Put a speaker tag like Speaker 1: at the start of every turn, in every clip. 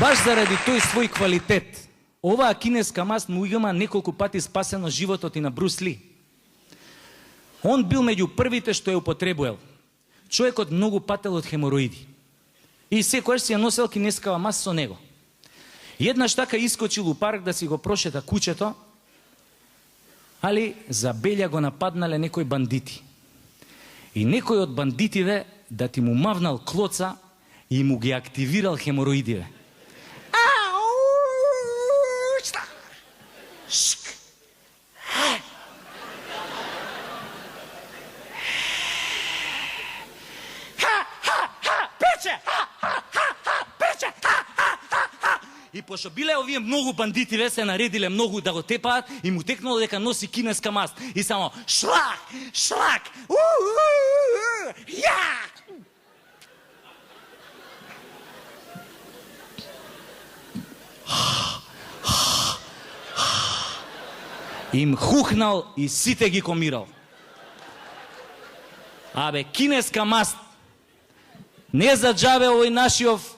Speaker 1: Баш заради тој свој квалитет, оваа кинеска маст му има неколку пати спасено животот и на Брус Ли. Он бил меѓу првите што ја употребувал. Човекот многу пател од хемороиди. И секојаш си ја носел кинескава маст со него. Еднаш така искочил у парк да си го прошета кучето, али за белја го нападнале некои бандити. И некој од бандитиве да ти му мавнал клоца и му ги активирал хемороидиве. И пошто биле овие многу бандити, се наредиле многу да го тепаат и му текнало дека носи кинеска маст. И само шлак, шлак, ја! Им хухнал и сите ги комирал. Абе, кинеска маст. Не за џабе овој нашиов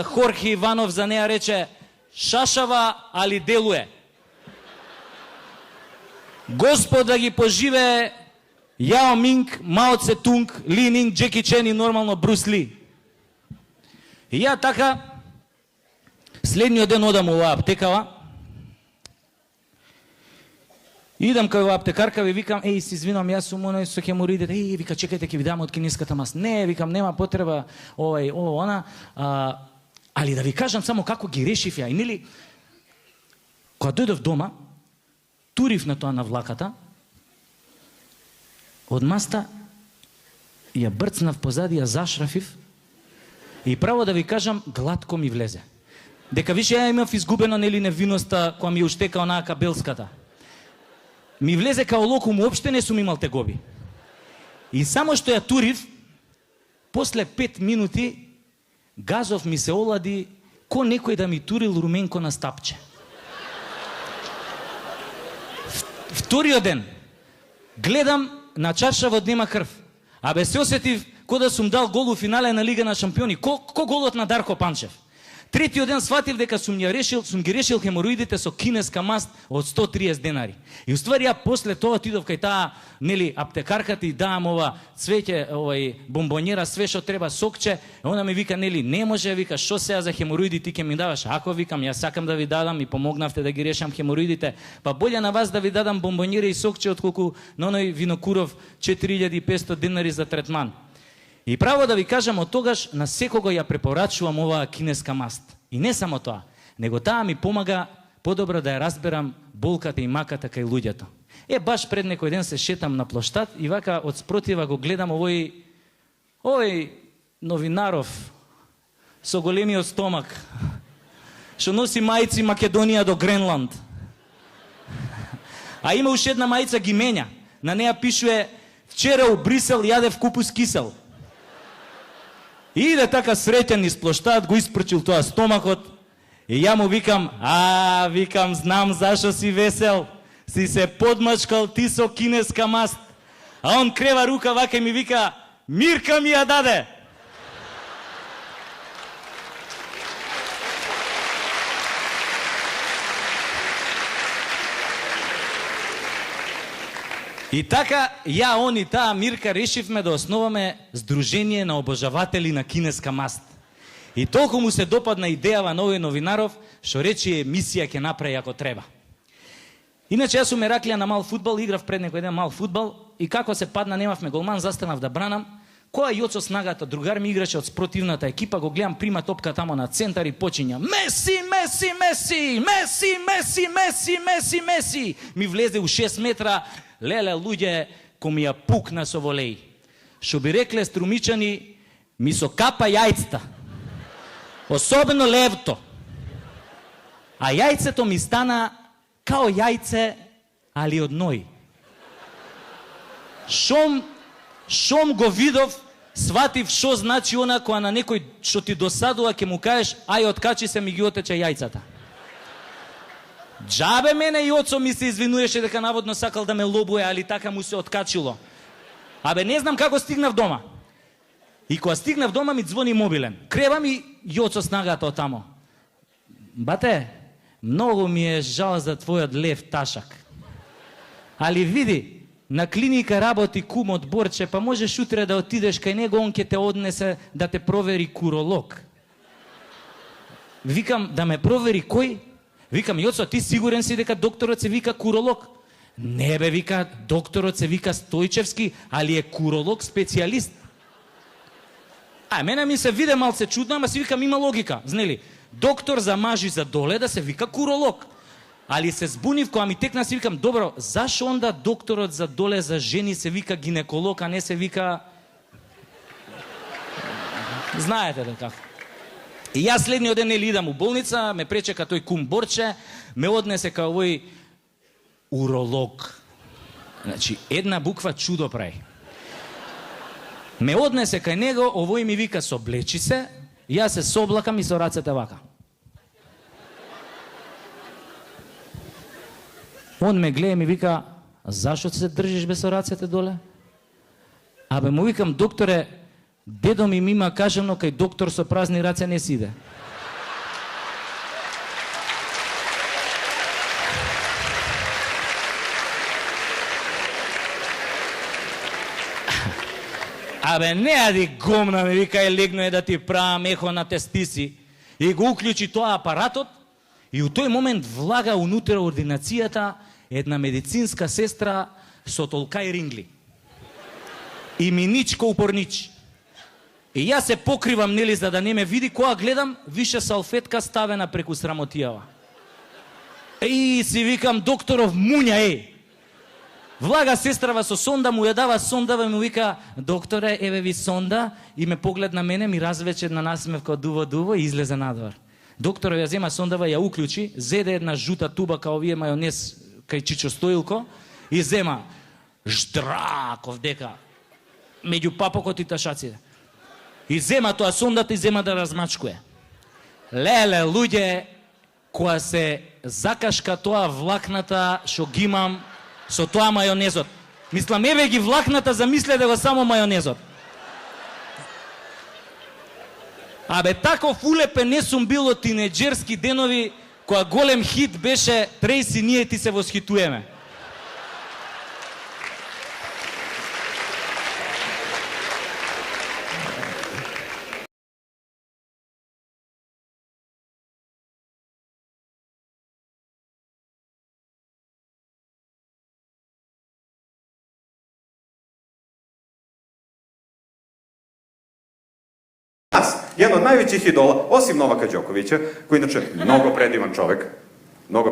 Speaker 1: Хорхе Иванов за неа рече шашава, али делуе. Господ да ги поживее Јао Минг, Мао Цетунг, Ли Нинг, Джеки Чен и нормално Брус Ли. И ја така следниот ден одам во аптекава. Идам кај во аптекарка, ви викам, се извинам, јас сум оној со хеморидите. Вика, чекајте, ќе ви дам од кинеската маст. Не, викам, нема потреба, она. Али да ви кажам само како ги решив ја. И нели, кога дојдов дома, турив на тоа на влаката, од маста ја брцнав позади, ја зашрафив и право да ви кажам, глатко ми влезе. Дека више ја имав изгубено, нели, невиноста која ми уштека онаа кабелската. Ми влезе као локум, уопште не сум имал тегоби. И само што ја турив, после 5 минути, газов ми се олади, ко некој да ми турил руменко на стапче. Вториот ден, гледам, на чаршавот нема крв. Абе се осетив, ко да сум дал гол у финале на Лига на шампиони. Ко голот на Дарко Панчев. Третиот ден сватив дека сум ги решил хемороидите со кинеска маст од 130 денари. И уствари ја после тоа отидов кај таа, нели, аптекарката и даам ова цвеќе, бомбонjera, све што треба, сокче. Она ми вика, нели, не може, вика, што сега за хемороиди ти ќе ми даваш? Ако, викам, јас сакам да ви дадам и помогнавте да ги решам хемороидите, па боле на вас да ви дадам бомбонjera и сокче отколку на оној Винокуров 4500 денари за третман. И право да ви кажам, од тогаш на секого ја препорачувам оваа кинеска маст. И не само тоа, него таа ми помага подобро да ја разберам болката и маката кај луѓето. Баш пред некој ден се шетам на плоштад и вака од спротива го гледам овој новинаров со големиот стомак, што носи мајци Македонија до Гренланд. А има уште една мајца ги менја. На неа пишуе вчера у Брисел јадев купус кисел. И иде така среќен из плоштад, го испрчил тоа стомакот и ја му викам, викам, знам зашо си весел, си се подмачкал ти со кинеска маст. А он крева рука вака и ми вика, Мирка ми ја даде. И така, ја, он и таа Мирка решивме да основаме Сдружение на обожаватели на кинеска маст. И толку му се допадна идејава на овој новинаров, што рече емисија ќе направи ако треба. Иначе јас сум Ераклија на мал фудбал, играв пред некој ден мал фудбал и како се падна, немавме голман, застанав да бранам. Која Јоцо Снагата, другар ми играше од спротивната екипа, го гледам, прима топка тамо на центар и почиња Меси, Меси, Меси, Меси, Меси, Меси, Меси, Меси. Ми влезе у 6 метра, леле, луѓе, ко ми ја пукна со волеј. Шо би рекле струмичани, ми со капа јајцата. Особено левто. А јајцето ми стана као јајце, али од ној. Шом го видов, сватив шо значи она која на некој што ти досадува ќе му кажеш, ај откачи се ми ги отече јајцата. Џабе мене и оцо ми се извинуеше дека наводно сакал да ме лобуе, али така му се откачило. Абе, не знам како стигнав дома. И кога стигнав дома ми звони мобилен. Кребам и Јоцо снагата од тамо. Бате, многу ми е жал за твојот лев ташак. Али види, на клиника работи кум од Борче, па можеш утре да отидеш кај него, он ќе те однесе да те провери куролог. Викам, да ме провери кој? Викам, Јоцо, ти сигурен си дека докторот се вика куролог? Не бе, вика, докторот се вика Стојчевски, али е куролог специјалист. Мене ми се виде малце чудно, ама си викам, има логика, знели? Доктор за мажи за доле да се вика куролог. Али се збунив кога ми текна, си викам, добро, зашо онда докторот за доле за жени се вика гинеколог, а не се вика... Знаете да како. И јас следниот ден нели идам у болница, ме пречека тој кум Борче, ме однесе кај овој уролог. Значи, една буква чудо прави. Ме однесе кај него, овој ми вика, соблечи се, јас се соблакам и со рацете вака. Он ме гледа и ми вика, зашо се држиш бе со рацете доле? Абе, му викам, докторе, дедо ми има кажано, кај доктор со празни раце не си иде. Абе, не ади гомна, ми вика, легно е да ти правам ехо на тестиси. И го уклучи тоа апаратот и у тој момент влага унутре ординацијата една медицинска сестра со толкај рингли. И миничко упорнич. И јас се покривам, нели, за да не ме види, кога гледам, више салфетка ставена преку срамотијава. И си викам, докторов муња, Влага сестрава со сонда, му ја дава сондава и му вика, докторе, еве ви сонда, и ме поглед на мене, ми развече една насмевка дуво и излезе надвор. Докторот ја зема сондава, ја уклучи, зеде една жута туба као овие мајонез кај Чичо Стоилко и зема ждраков дека меѓу папокот и ташаците. И зема тоа сондата и зема да размачкуе. Леле, луѓе, која се закашка тоа влакната што ги имам со тоа мајонезот. Мислам, еве ги влакната, замислете го само мајонезот. Абе, таков улепен не сум бил од тинеџерски денови, која голем хит беше Трейси, ние ти се восхитуеме.
Speaker 2: Jedan od najvećih idola, osim Novaka Đokovića, koji inače mnogo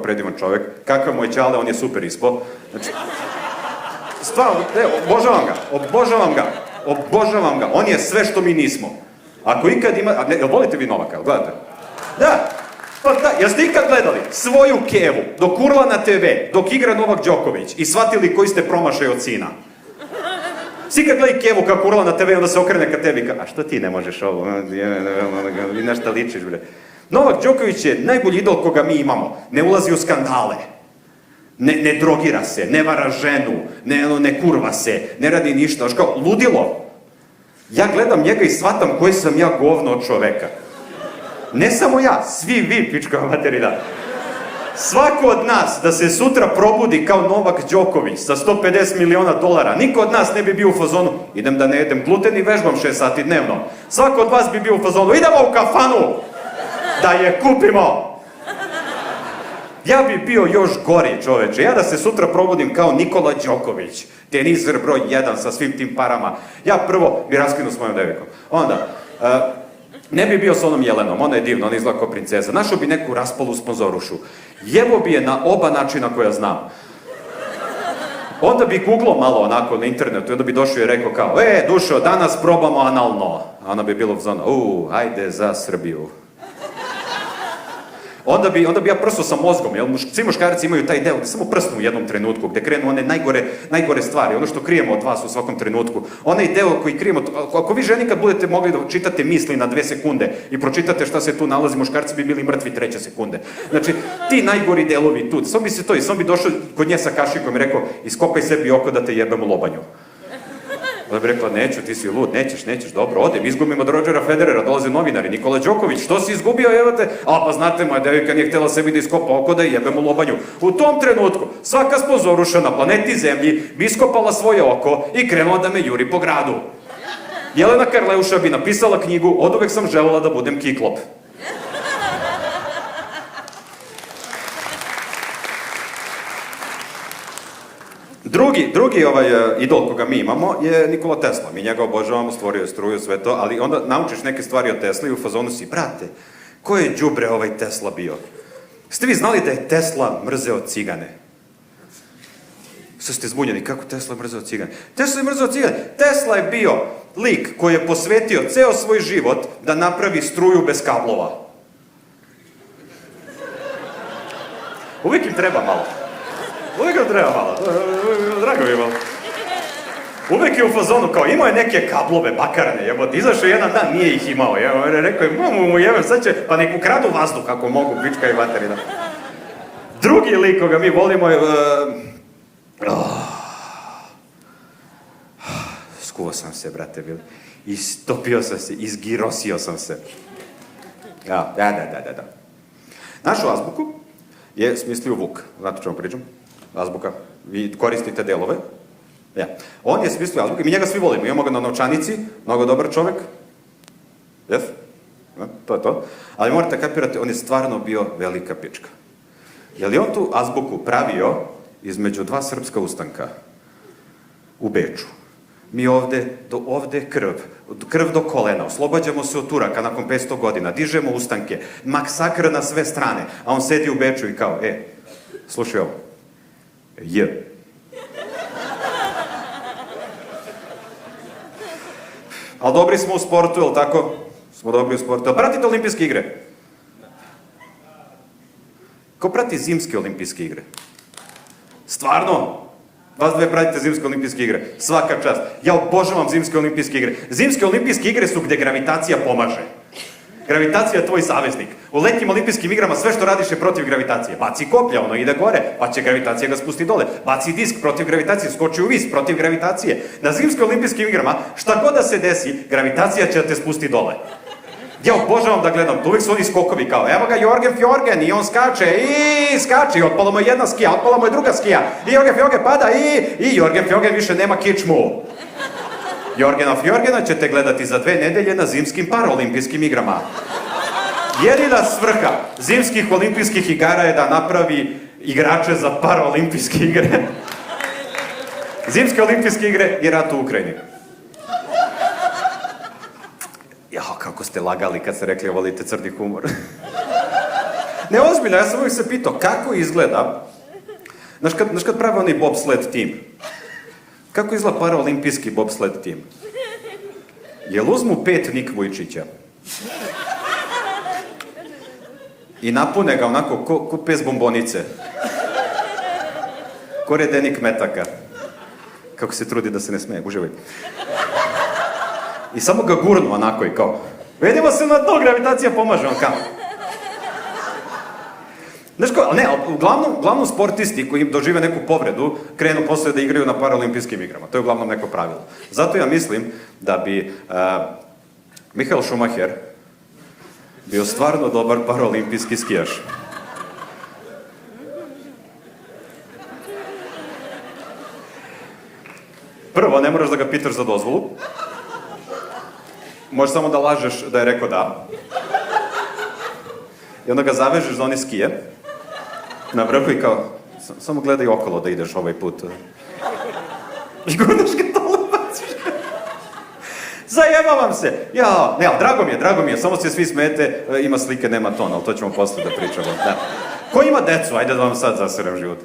Speaker 2: predivan čovek, kakav mu je ćale, on je super ispo. Znači, stvarno, obožavam ga, on je sve što mi nismo. Ako ikad ima, jel volite vi Novaka, jel gledate? Da, pa da, jeste ikad gledali svoju kevu, dok urla na TV, dok igra Novak Đoković i shvatili koji ste promašaj od sina? Svi kad gledaj Kevu kako urla na TV, onda se okrene ka tebi i a što ti ne možeš ovo, i na šta ličiš, bre. Novak Đoković je najbolji idol koga mi imamo, ne ulazi u skandale, ne drogira se, ne vara ženu, ne kurva se, ne radi ništa, još kao ludilo. Ja gledam njega i shvatam koji sam ja govno od čoveka. Ne samo ja, svi vi, pičkova materina. Svako od nas da se sutra probudi kao Novak Đoković sa $150 miliona, niko od nas ne bi bio u fazonu, idem da ne jedem gluten i vežbam 6 sati dnevno. Svako od vas bi bio u fazonu, idemo u kafanu da je kupimo. Ja bi bio još gori, čoveče. Ja da se sutra probudim kao Nikola Đoković, teniser broj 1 sa svim tim parama. Ja prvo bi raskinuo s mojom devikom. Onda, ne bi bio s onom Jelenom, ona je divna, ona izgleda kao princeza. Našao bi neku raspalu sponzorušu. Jebo bi je na oba načina koja znam. Onda bi googlao malo onako na internetu i onda bi došao i rekao kao, Dušo, danas probamo analno. A ona bi bilo u zonu, ajde za Srbiju. Onda bi ja prso sa mozgom, jer svi muškarci imaju taj deo gde samo prsnu u jednom trenutku, gde krenu one najgore stvari, ono što krijemo od vas u svakom trenutku. Onaj deo koji krijemo, ako vi ženi kad budete mogli da čitate misli na 2 sekunde i pročitate šta se tu nalazi, muškarci bi bili mrtvi 3. sekunde. Znači, ti najgori delovi tu, samo bi došao kod nje sa kašikom i rekao, iskopaj sebi oko da te jebem u lobanju. Onda bi rekla, neću, ti si lud, nećeš, dobro, odem, izgubim od Rodgera Federera, dolaze novinari, Nikola Đoković, što si izgubio, evo te? A, pa znate, moja devojka nije htjela sebi da iskopa oko da jebem u lobanju. U tom trenutku, svaka sponzoruša na planeti Zemlji bi iskopala svoje oko i krenula da me juri po gradu. Jelena Karleuša bi napisala knjigu Oduvek sam želela da budem kiklop. Drugi idol koga mi imamo je Nikola Tesla. Mi njega obožavamo, stvorio je struju, sve to, ali onda naučiš neke stvari o Tesli i u fazonu si, brate, ko je đubre ovaj Tesla bio? Ste vi znali da je Tesla mrzeo cigane? Sad ste zbunjeni, kako Tesla je mrzeo cigane? Tesla je mrzeo cigane. Tesla je bio lik koji je posvetio ceo svoj život da napravi struju bez kablova. Uvijek im treba malo. Drago mi je malo. Uvijek je u fazonu, kao imao je neke kablove bakarne, jebote, izašao jedan dan, nije ih imao, rekao je, mu jebem, sad će, pa nek mu kradu vazduh ako mogu, pička i materina. Drugi lik koga mi volimo je... Skuo sam se, brate, bili. Istopio sam se, izgirosio sam se. Da. Našu azbuku je smislio Vuk, znate o čemu pričam? Azbuka, vi koristite delove. Ja. On je smislio azbuku i mi njega svi volimo. Imamo ga na novčanici, mnogo dobar čovek. Jes? To je to. Ali morate kapirati, on je stvarno bio velika pička. Je li on tu azbuku pravio između dva srpska ustanka u Beču? Mi ovde krv do kolena, oslobađamo se od Turaka nakon 500 godina, dižemo ustanke, maksakr na sve strane, a on sedi u Beču i kao, slušaj ovo, Ali dobri smo u sportu, jel tako? Smo dobri u sportu. Ali pratite olimpijske igre? Ko prati zimske olimpijske igre? Stvarno? Vas dve pratite zimske olimpijske igre. Svaka čast. Ja obožavam zimske olimpijske igre. Zimske olimpijske igre su gde gravitacija pomaže. Gravitacija je tvoj saveznik. U letnjim olimpijskim igrama sve što radiš je protiv gravitacije. Baci koplja, ono ide gore, pa će gravitacija ga spusti dole. Baci disk protiv gravitacije, skoči u vis protiv gravitacije. Na zimskim olimpijskim igrama, šta god da se desi, gravitacija će te spusti dole. Ja obožavam da gledam, uvijek su oni skokovi kao, evo ga Jorgen Fjorgen i on skače i otpala mu je jedna skija, otpala mu je druga skija i Jorgen Fjorgen pada i Jorgen Fjorgen više nema kičmu. Jorgena Fjorgena ćete gledati za 2 nedelje na zimskim paraolimpijskim igrama. Jedina svrha zimskih olimpijskih igara je da napravi igrače za paraolimpijske igre. Zimske olimpijske igre i rat u Ukrajini. Jao, kako ste lagali kad ste rekli volite crni humor. Ne, ozbiljno, ja sam uvijek se pitao kako izgleda, znaš kad prave onaj bobsled tim, kako izgleda paraolimpijski bobsled tim? Jel uzmu 5 Nik Vujčića i napune ga onako ko pes bombonice, ko redenik metaka, kako se trudi da se ne smeje, uživaj. I samo ga gurnu onako i kao, vidimo se na to, gravitacija pomaže, on kao. Znaš ko, ne, uglavnom sportisti koji dožive neku povredu, krenu posle da igraju na paraolimpijskim igrama. To je uglavnom neko pravilo. Zato ja mislim da bi Michael Schumacher bio stvarno dobar paraolimpijski skijaš. Prvo, ne moraš da ga pitaš za dozvolu. Možeš samo da lažeš da je rekao da. I onda ga zavežeš za one skije na vrhu i kao, samo gledaj okolo da ideš ovaj put. I gurnaš ga dole, baciš ga. Zajebavam se. Ja, ne, ali drago mi je, samo se svi smete, ima slike, nema ton, ali to ćemo posle da pričamo. Da. Ko ima decu? Ajde da vam sad zaserem život.